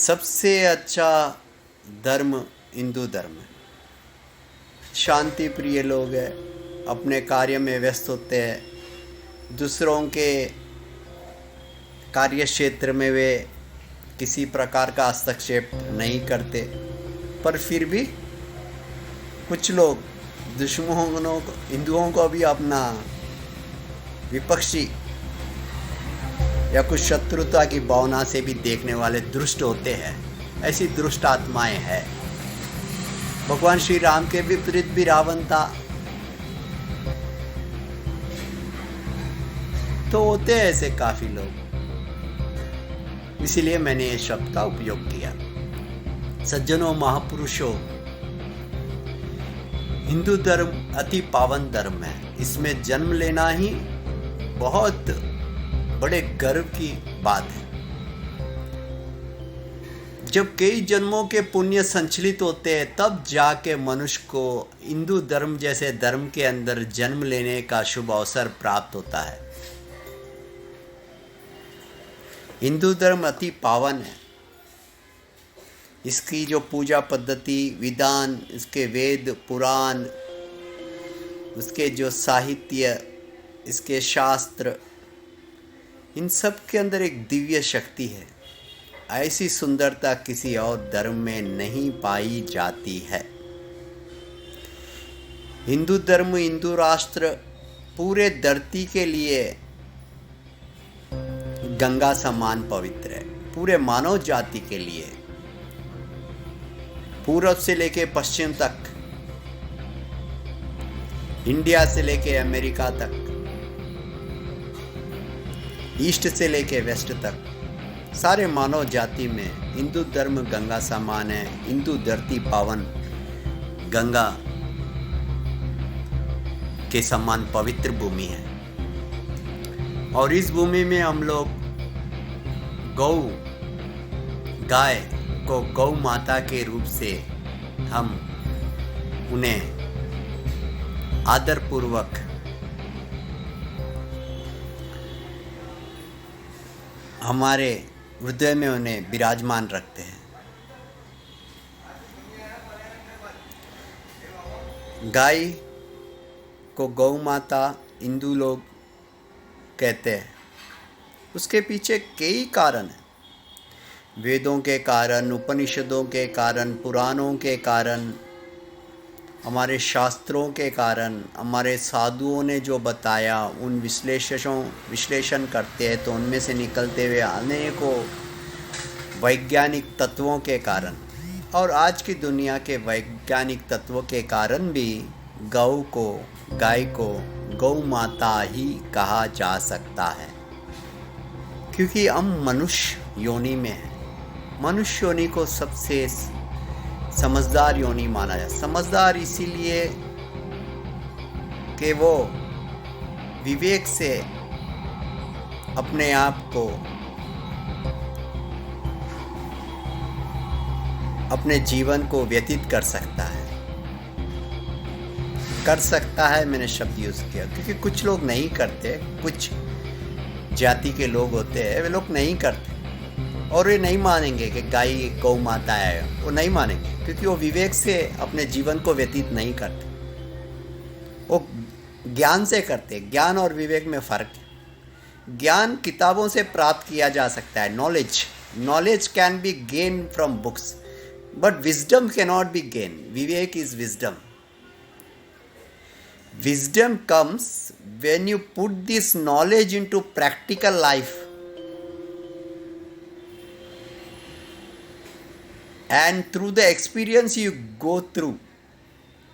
सबसे अच्छा धर्म हिंदू धर्म है। शांति प्रिय लोग हैं, अपने कार्य में व्यस्त होते हैं, दूसरों के कार्य क्षेत्र में वे किसी प्रकार का हस्तक्षेप नहीं करते। पर फिर भी कुछ लोग दुश्मनों को, हिंदुओं को भी अपना विपक्षी या कुछ शत्रुता की भावना से भी देखने वाले दुष्ट होते हैं। ऐसी दुष्ट आत्माएं हैं। भगवान श्री राम के विपरीत भी रावण था, तो होते हैं ऐसे काफी लोग। इसीलिए मैंने इस शब्द का उपयोग किया। सज्जनों, महापुरुषों, हिंदू धर्म अति पावन धर्म है। इसमें जन्म लेना ही बहुत बड़े गर्व की बात है। जब कई जन्मों के पुण्य संचलित होते हैं, तब जाके मनुष्य को हिंदू धर्म जैसे धर्म के अंदर जन्म लेने का शुभ अवसर प्राप्त होता है। हिंदू धर्म अति पावन है। इसकी जो पूजा पद्धति, विधान, इसके वेद पुराण, उसके जो साहित्य, इसके शास्त्र, इन सब के अंदर एक दिव्य शक्ति है। ऐसी सुंदरता किसी और धर्म में नहीं पाई जाती है। हिंदू धर्म, हिंदू राष्ट्र पूरे धरती के लिए गंगा समान पवित्र है। पूरे मानव जाति के लिए, पूर्व से लेके पश्चिम तक, इंडिया से लेके अमेरिका तक, ईस्ट से लेके वेस्ट तक, सारे मानव जाति में हिंदू धर्म गंगा समान है। हिंदू धरती पावन गंगा के समान पवित्र भूमि है। और इस भूमि में हम लोग गाय को गौ माता के रूप से हम उन्हें आदरपूर्वक हमारे हृदय में उन्हें विराजमान रखते हैं। गाय को गौ माता हिंदू लोग कहते हैं। उसके पीछे कई कारण हैं। वेदों के कारण, उपनिषदों के कारण, पुराणों के कारण, हमारे शास्त्रों के कारण, हमारे साधुओं ने जो बताया, उन विश्लेषण करते हैं तो उनमें से निकलते हुए अनेकों वैज्ञानिक तत्वों के कारण और आज की दुनिया के वैज्ञानिक तत्वों के कारण भी गाय को गौ माता ही कहा जा सकता है। क्योंकि हम मनुष्य योनि में हैं। मनुष्य योनि को सबसे समझदार योनि माना जाए। समझदार इसीलिए कि वो विवेक से अपने आप को, अपने जीवन को व्यतीत कर सकता है। मैंने शब्द यूज किया क्योंकि कुछ लोग नहीं करते। कुछ जाति के लोग होते हैं, वे लोग नहीं करते और वे नहीं मानेंगे कि गाय गौ माता है। वो नहीं मानेंगे क्योंकि वो विवेक से अपने जीवन को व्यतीत नहीं करते। वो ज्ञान से करते। ज्ञान और विवेक में फ़र्क है। ज्ञान किताबों से प्राप्त किया जा सकता है। Knowledge can be gain from books, but wisdom can not be gain. Vivek is wisdom. Wisdom comes when you put this knowledge into practical life. And through the experience you go through.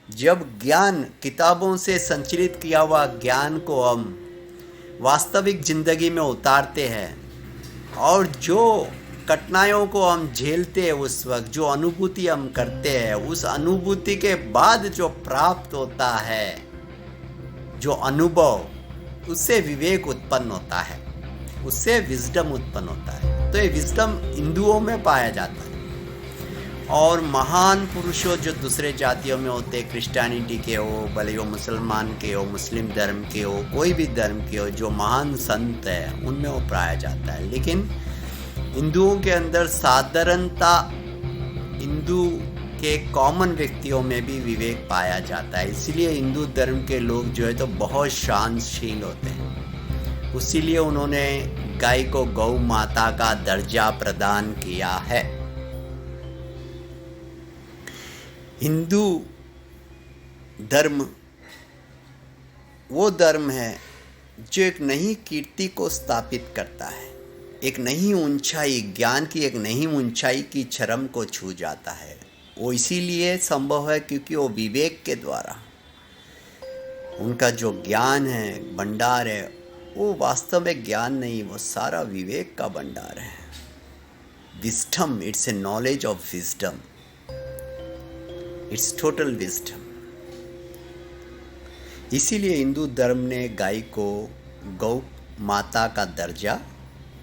जब ज्ञान, किताबों से संचलित किया हुआ ज्ञान को हम वास्तविक जिंदगी में उतारते हैं और जो कठिनाइयों को हम झेलते हैं, उस वक्त जो अनुभूति हम करते हैं, उस अनुभूति के बाद जो प्राप्त होता है, जो अनुभव, उससे विवेक उत्पन्न होता है, उससे विजडम उत्पन्न होता है। तो ये विजडम हिंदुओं में पाया जाता है। और महान पुरुषों जो दूसरे जातियों में होते, क्रिश्चियनिटी के हो, भले वो मुसलमान के हो, मुस्लिम धर्म के हो, कोई भी धर्म के हो, जो महान संत है उनमें वो पाया जाता है। लेकिन हिंदुओं के अंदर साधारणता, हिंदू के कॉमन व्यक्तियों में भी विवेक पाया जाता है। इसीलिए हिंदू धर्म के लोग जो है तो बहुत शांतशील होते हैं। इसीलिए उन्होंने गाय को गौ माता का दर्जा प्रदान किया है। हिंदू धर्म वो धर्म है जो एक नई कीर्ति को स्थापित करता है, एक नई ऊंचाई, ज्ञान की एक नई ऊंचाई की चरम को छू जाता है। वो इसीलिए संभव है क्योंकि वो विवेक के द्वारा उनका जो ज्ञान है, भंडार है, वो वास्तव में ज्ञान नहीं, वो सारा विवेक का भंडार है। Wisdom, it's a knowledge of wisdom, it's total wisdom. इसीलिए हिंदू धर्म ने गाय को गौ माता का दर्जा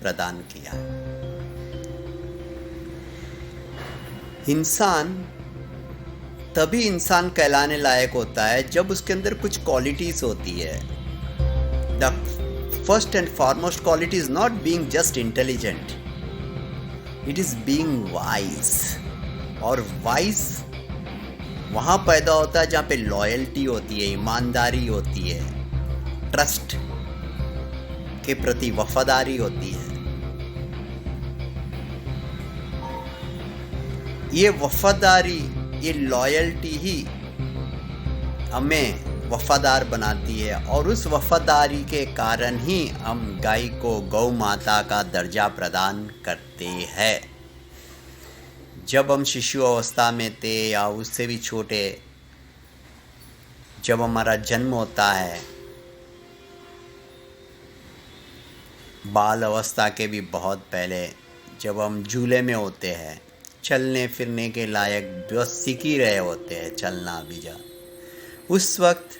प्रदान किया। इंसान तभी इंसान कहलाने लायक होता है जब उसके अंदर कुछ क्वालिटीज होती है। The first and foremost quality is not being just intelligent, it is being wise. और वाइज वहाँ पैदा होता है जहाँ पे लॉयल्टी होती है, ईमानदारी होती है, ट्रस्ट के प्रति वफादारी होती है। ये वफादारी, ये लॉयल्टी ही हमें वफादार बनाती है और उस वफादारी के कारण ही हम गाय को गौ माता का दर्जा प्रदान करते हैं। जब हम शिशु अवस्था में थे या उससे भी छोटे, जब हमारा जन्म होता है, बाल अवस्था के भी बहुत पहले, जब हम झूले में होते हैं, चलने फिरने के लायक बस सीख ही रहे होते हैं, चलना भी जा, उस वक्त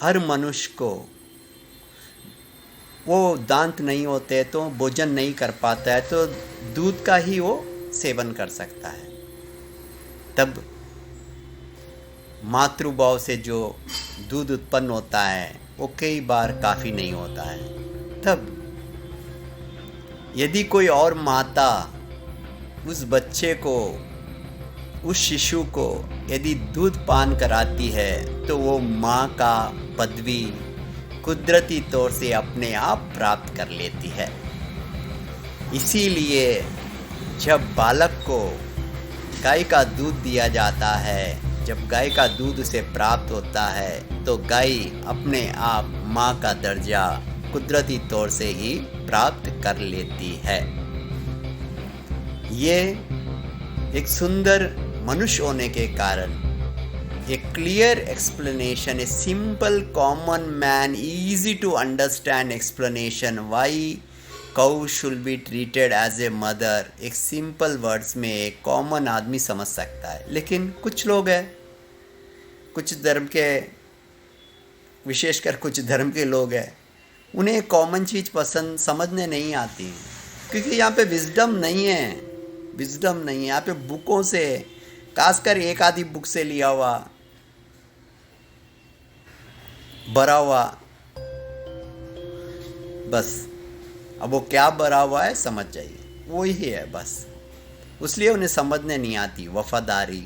हर मनुष्य को वो दांत नहीं होते तो भोजन नहीं कर पाता है, तो दूध का ही वो सेवन कर सकता है। तब मातृभाव से जो दूध उत्पन्न होता है वो कई बार काफ़ी नहीं होता है। तब यदि कोई और माता उस बच्चे को, उस शिशु को यदि दूध पान कराती है तो वो माँ का पदवी कुदरती तौर से अपने आप प्राप्त कर लेती है। इसीलिए जब बालक को गाय का दूध दिया जाता है, जब गाय का दूध उसे प्राप्त होता है तो गाय अपने आप माँ का दर्जा कुदरती तौर से ही प्राप्त कर लेती है। ये एक सुंदर मनुष्य होने के कारण, एक clear explanation, a simple common man easy to understand explanation why cow should be treated as a mother, एक सिंपल वर्ड्स में एक कॉमन आदमी समझ सकता है। लेकिन कुछ लोग हैं, कुछ धर्म के, विशेषकर कुछ धर्म के लोग हैं, उन्हें कॉमन चीज़ पसंद समझने नहीं आती, क्योंकि यहाँ पे विजडम नहीं है, विजडम नहीं है। यहाँ पे बुकों से, खासकर एक आधी बुक से लिया हुआ, भरा हुआ, बस अब वो क्या भरा हुआ है समझ जाइए, वो ही है बस। इसलिए उन्हें समझने नहीं आती वफादारी।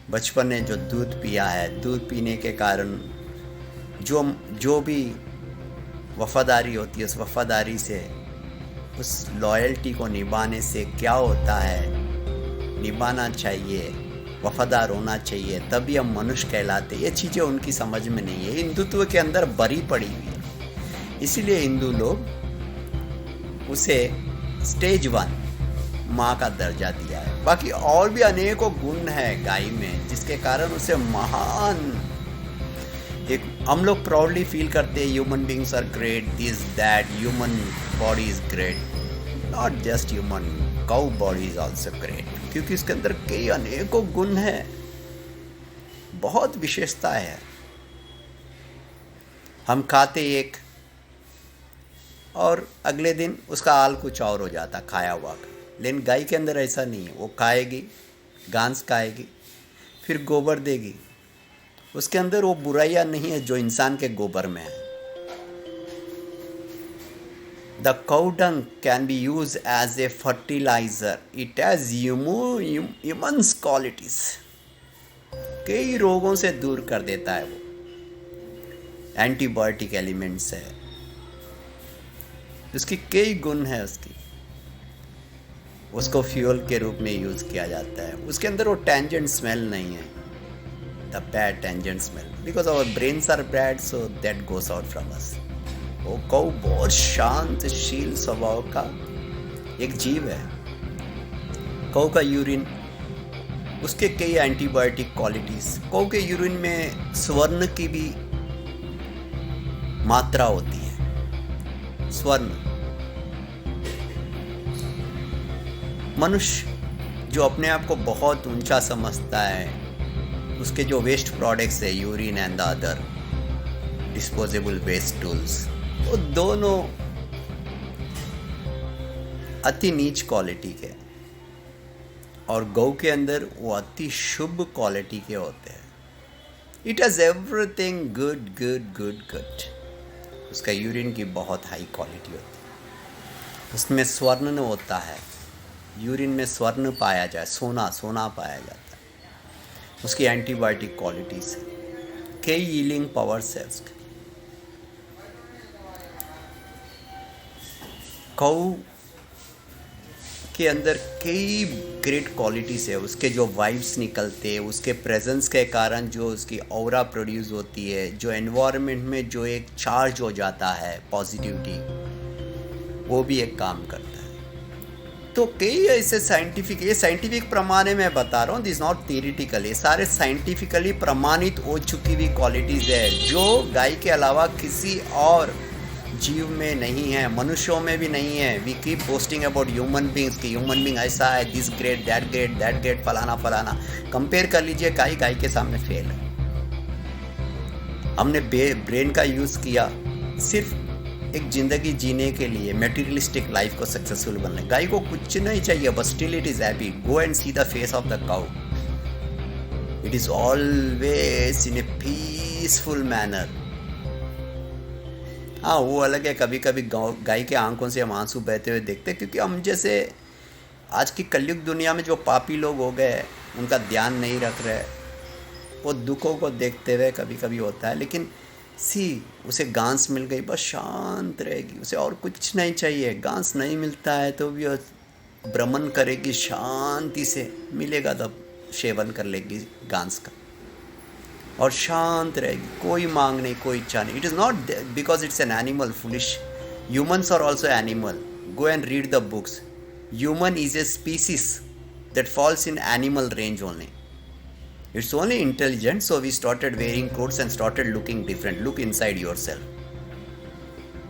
बचपन में जो दूध पिया है, दूध पीने के कारण जो भी वफादारी होती है, उस वफादारी से, उस लॉयल्टी को निभाने से क्या होता है, निभाना चाहिए, वफादार होना चाहिए, तभी हम मनुष्य कहलाते। ये चीज़ें उनकी समझ में नहीं है, हिंदुत्व के अंदर भरी पड़ी हुई है। इसीलिए हिंदू लोग उसे स्टेज 1 माँ का दर्जा दिया है। बाकी और भी अनेकों गुण है गाय में जिसके कारण उसे महान, एक हम लोग प्राउडली फील करते हैं, human beings are great, this that, human body is great, not just human, cow body is also great, क्योंकि इसके अंदर कई अनेकों गुण है, बहुत विशेषता है। हम खाते एक और अगले दिन उसका हाल कुछ और हो जाता खाया हुआ का, लेकिन गाय के अंदर ऐसा नहीं है। वो खाएगी, घास खाएगी, फिर गोबर देगी, उसके अंदर वो बुराइयां नहीं है जो इंसान के गोबर में है। The cow dung can be used as a fertilizer. It has immense qualities. कई रोगों से दूर कर देता है वो. एंटीबायोटिक एलिमेंट्स है, उसकी कई गुण है उसकी. उसको फ्यूल के रूप में यूज़ किया जाता है. उसके अंदर वो टेंजेंट स्मेल नहीं है, the bad tangent smell, because our brains are bad, so that goes out from us. वो कौ बहुत शांतशील स्वभाव का एक जीव है. कौ का यूरिन, उसके कई एंटीबायोटिक क्वालिटीज. कौ के यूरिन में स्वर्ण की भी मात्रा होती है. स्वर्ण, मनुष्य जो अपने आप को बहुत ऊंचा समझता है, उसके जो वेस्ट प्रोडक्ट्स है, urine and the other disposable waste tools, वो दोनों अति नीच क्वालिटी के, और गौ के अंदर वो अति शुभ क्वालिटी के होते हैं. It has everything good good good good. उसका यूरिन की बहुत हाई क्वालिटी होती है. उसमें स्वर्ण होता है, यूरिन में स्वर्ण पाया जाए, सोना सोना पाया जाता है. उसकी एंटीबायोटिक क्वालिटीज है, कई हीलिंग पावर्स है उसके. कौ के अंदर कई ग्रेट क्वालिटीज है. उसके जो वाइब्स निकलते हैं, उसके प्रेजेंस के कारण जो उसकी ऑरा प्रोड्यूस होती है, जो एनवायरनमेंट में जो एक चार्ज हो जाता है पॉजिटिविटी, वो भी एक काम करता है. तो कई ऐसे साइंटिफिक, ये साइंटिफिक प्रमाण मैं बता रहा हूँ, दिस नॉट थियरिटिकल, ये सारे साइंटिफिकली प्रमाणित हो चुकी हुई क्वालिटीज़ है जो गाय के अलावा किसी और जीव में नहीं है, मनुष्यों में भी नहीं है. We keep posting about human beings कि ह्यूमन बींग ऐसा है, this great that great that great, फलाना फलाना. कंपेयर कर लीजिए, गाय के सामने फेल है. हमने ब्रेन का यूज़ किया सिर्फ एक ज़िंदगी जीने के लिए, मेटीरियलिस्टिक लाइफ को सक्सेसफुल बनने. गाय को कुछ नहीं चाहिए, but still it is happy. Go and see the face of the cow. It is always in A peaceful manner. हाँ, वो अलग है, कभी कभी गाय के आंखों से हम आंसू बहते हुए देखते हैं, क्योंकि हम जैसे आज की कलयुग दुनिया में जो पापी लोग हो गए, उनका ध्यान नहीं रख रहे, वो दुखों को देखते हुए कभी कभी होता है. लेकिन उसे घास मिल गई, बस शांत रहेगी, उसे और कुछ नहीं चाहिए. घास नहीं मिलता है तो भी भ्रमण करेगी शांति से, मिलेगा तब सेवन कर लेगी घास का, और शांत रहेगी, कोई मांग नहीं, कोई इच्छा नहीं. It is not because it's an animal, foolish. Humans are also animal. Go and read the books. Human is a species that falls in animal range only. It's only intelligent, so we started wearing clothes and started looking different. Look inside yourself.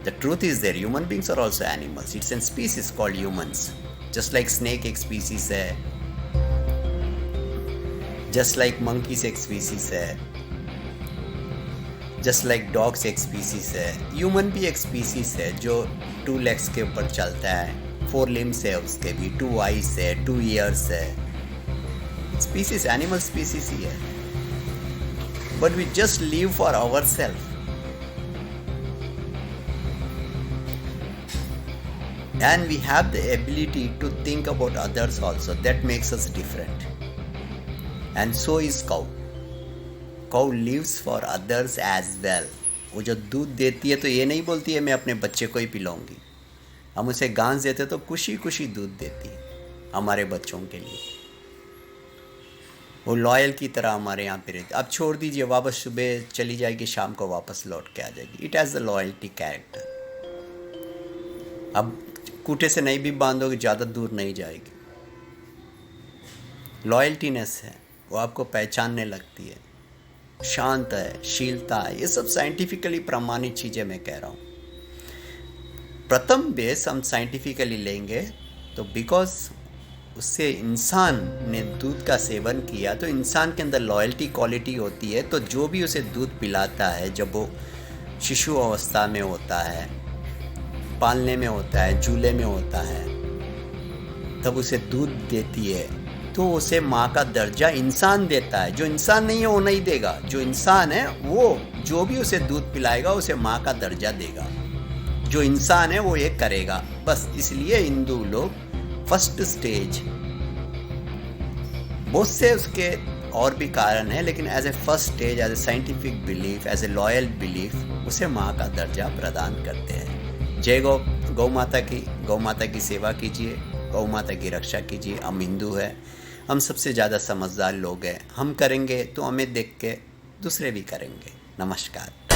The truth is there. Human beings are also animals. It's an species called humans. Just like snake एक species है, just like monkeys एक species है, just like dogs एक species है. Human भी एक species है जो 2 legs के ऊपर चलता है, 4 limbs है उसके भी, 2 eyes है, 2 ears है. स्पीसीज एनिमल स्पीसीज ही है, but we just live for our self. And we have the ability to think about others also. That makes us different. And so is cow. Cow lives for others as well. वो जो दूध देती है तो ये नहीं बोलती है मैं अपने बच्चे को ही पिलाऊंगी. हम उसे घास देते तो खुशी खुशी दूध देती है हमारे बच्चों के लिए. वो लॉयल की तरह हमारे यहाँ पे रहती. अब छोड़ दीजिए, वापस सुबह चली जाएगी, शाम को वापस लौट के आ जाएगी. It has the loyalty character. अब कूटे से नहीं भी बांधोगे, ज़्यादा दूर नहीं जाएगी. लॉयल्टीनेस है, वो आपको पहचानने लगती है. शांत है, शीलता है. ये सब साइंटिफिकली प्रमाणित चीज़ें मैं कह रहा हूँ. प्रथम बेस हम साइंटिफिकली लेंगे तो बिकॉज उससे इंसान ने दूध का सेवन किया, तो इंसान के अंदर लॉयल्टी क्वालिटी होती है. तो जो भी उसे दूध पिलाता है, जब वो शिशु अवस्था में होता है, पालने में होता है, झूले में होता है, तब उसे दूध देती है, तो उसे माँ का दर्जा इंसान देता है. जो इंसान नहीं है वो नहीं देगा. जो इंसान है वो जो भी उसे दूध पिलाएगा उसे माँ का दर्जा देगा. जो इंसान है वो ये करेगा। बस इसलिए हिंदू लोग फर्स्ट स्टेज, बहुत से उसके और भी कारण है, लेकिन as a first stage, as a scientific belief, as a loyal belief उसे माँ का दर्जा प्रदान करते हैं। जय गौ माता की। गौ माता की सेवा कीजिए, गौ माता की रक्षा कीजिए। हम हिंदू हैं, हम सबसे ज़्यादा समझदार लोग हैं। हम करेंगे तो हमें देख के दूसरे भी करेंगे। नमस्कार।